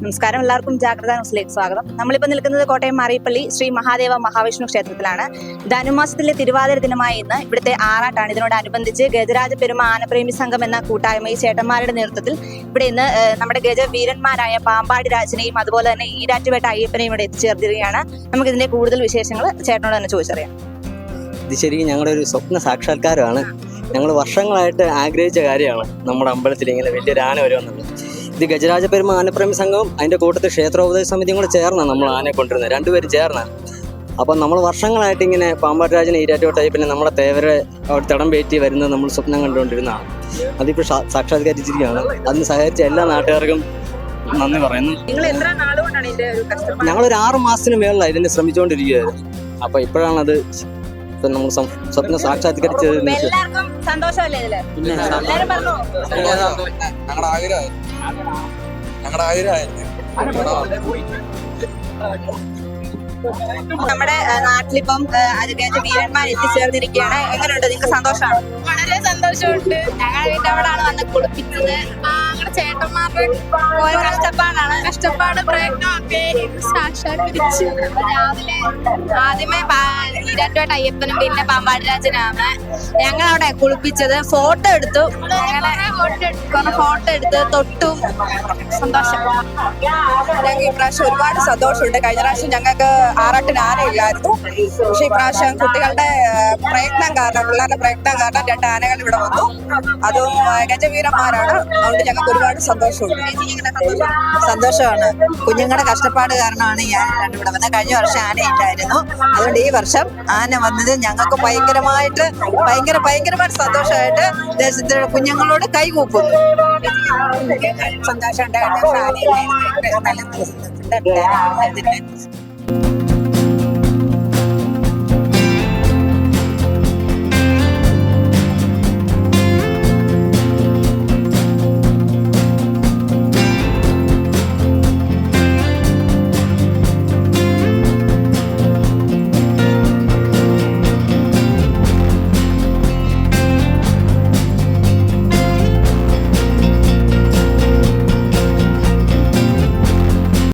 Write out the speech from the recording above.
നമസ്കാരം, എല്ലാവർക്കും ജാഗ്രത ന്യൂസിലേക്ക് സ്വാഗതം. നമ്മളിപ്പോൾ നിൽക്കുന്നത് കോട്ടയം മാറിപ്പള്ളി ശ്രീ മഹാദേവ മഹാവിഷ്ണു ക്ഷേത്രത്തിലാണ്. ധനുമാസത്തിലെ തിരുവാതിര ദിനമായ ഇന്ന് ഇവിടുത്തെ ആറാട്ടാണ്. ഇതിനോടനുബന്ധിച്ച് ഗജരാജ പെരുമ ആനപ്രേമി സംഘം എന്ന കൂട്ടായ്മ ഈ ചേട്ടന്മാരുടെ നേതൃത്വത്തിൽ ഇവിടെ ഇന്ന് നമ്മുടെ ഗജവീരന്മാരായ പാമ്പാടി രാജനെയും അതുപോലെ തന്നെ ഈരാറ്റുപേട്ട അയ്യപ്പനെയും ഇവിടെ എത്തിച്ചേർത്തിരിക്കുകയാണ്. നമുക്ക് ഇതിന്റെ കൂടുതൽ വിശേഷങ്ങൾ ചേട്ടനോട് തന്നെ ചോദിച്ചറിയാം. ഇത് ശരിക്കും ഞങ്ങളുടെ ഒരു സ്വപ്ന സാക്ഷാത്കാരമാണ്. ഞങ്ങൾ വർഷങ്ങളായിട്ട് ആഗ്രഹിച്ച കാര്യമാണ് നമ്മുടെ അമ്പലത്തിൽ ഇങ്ങനെ വലിയൊരു ആന വരുമെന്നുള്ളത്. ഇത് ഗജരാജ പെരുമ ആനപ്രേമി സംഘവും അതിൻ്റെ കൂട്ടത്തിൽ ക്ഷേത്രോപദേശ സമിതിയും കൂടെ ചേർന്നാണ് നമ്മൾ ആനയെ കൊണ്ടിരുന്നത്, രണ്ടുപേരും ചേർന്നാണ്. അപ്പം നമ്മൾ വർഷങ്ങളായിട്ട് ഇങ്ങനെ പാമ്പാടി രാജനെ ഈരാറ്റുപേട്ട പിന്നെ നമ്മുടെ തേവരെ തിടം പേറ്റി വരുന്നത് നമ്മൾ സ്വപ്നം കണ്ടുകൊണ്ടിരുന്നതാണ്. അതിപ്പോൾ സാക്ഷാത്കരിച്ചിരിക്കുകയാണ്. അതിന് സഹകരിച്ച എല്ലാ നാട്ടുകാർക്കും നന്ദി പറയുന്നു. ഞങ്ങളൊരു 6 മാസത്തിന് മേളിലാണ് ഇതിനെ ശ്രമിച്ചുകൊണ്ടിരിക്കുകയായിരുന്നു. അപ്പം ഇപ്പോഴാണത് നമ്മൾ സ്വപ്നം സാക്ഷാത്കരിച്ചത്. നമ്മുടെ നാട്ടിലിപ്പം ഗജവീരന്മാർ എത്തിച്ചേർന്നിരിക്കുകയാണ്. എങ്ങനെയുണ്ട്? നിങ്ങൾക്ക് സന്തോഷമാണ്? വളരെ സന്തോഷമുണ്ട്. ഞങ്ങളുടെ വീട്ടിൽ അവിടെയാണ് വന്ന് കുളിപ്പിച്ചത്. ഞങ്ങളുടെ ചേട്ടന്മാരുടെ ഓരോ കഷ്ടപ്പാട് പ്രയത്നമൊക്കെ സാക്ഷാത്കരിച്ചു. രാവിലെ ആദ്യമേ ഈരാറ്റുപേട്ട അയ്യപ്പനും പിന്നെ പാമ്പാടി രാജനാണ് ഞങ്ങളവിടെ കുളിപ്പിച്ചത്. ഫോട്ടോ എടുത്തു, കുറെ ഫോട്ടോ എടുത്ത് തൊട്ടും. സന്തോഷം. ഞങ്ങൾക്ക് ഇപ്രാവശ്യം ഒരുപാട് സന്തോഷമുണ്ട്. കഴിഞ്ഞ പ്രാവശ്യം ഞങ്ങൾക്ക് ആറാട്ടിന് ആനയില്ലായിരുന്നു. പക്ഷെ ഇപ്രാവശ്യം കുട്ടികളുടെ പ്രയത്നം കാരണം, പിള്ളേരുടെ പ്രയത്നം കാരണം 2 ആനകൾ ഇവിടെ വന്നു. അതും ഗജവീരന്മാരാണ്. അതുകൊണ്ട് ഞങ്ങൾക്ക് ഒരുപാട് സന്തോഷമുണ്ട്. സന്തോഷമാണ്. കുഞ്ഞുങ്ങളുടെ കഷ്ടപ്പാട് കാരണമാണ് ഈ ആന രണ്ടും ഇവിടെ വന്നത്. കഴിഞ്ഞ വർഷം ആനയില്ലായിരുന്നു. അതുകൊണ്ട് ഈ വർഷം ആന വന്നത് ഞങ്ങൾക്ക് ഭയങ്കരമായിട്ട് സന്തോഷമായിട്ട് കുഞ്ഞുങ്ങളോട് കൈകൂപ്പുന്നു. സന്തോഷമുണ്ട്.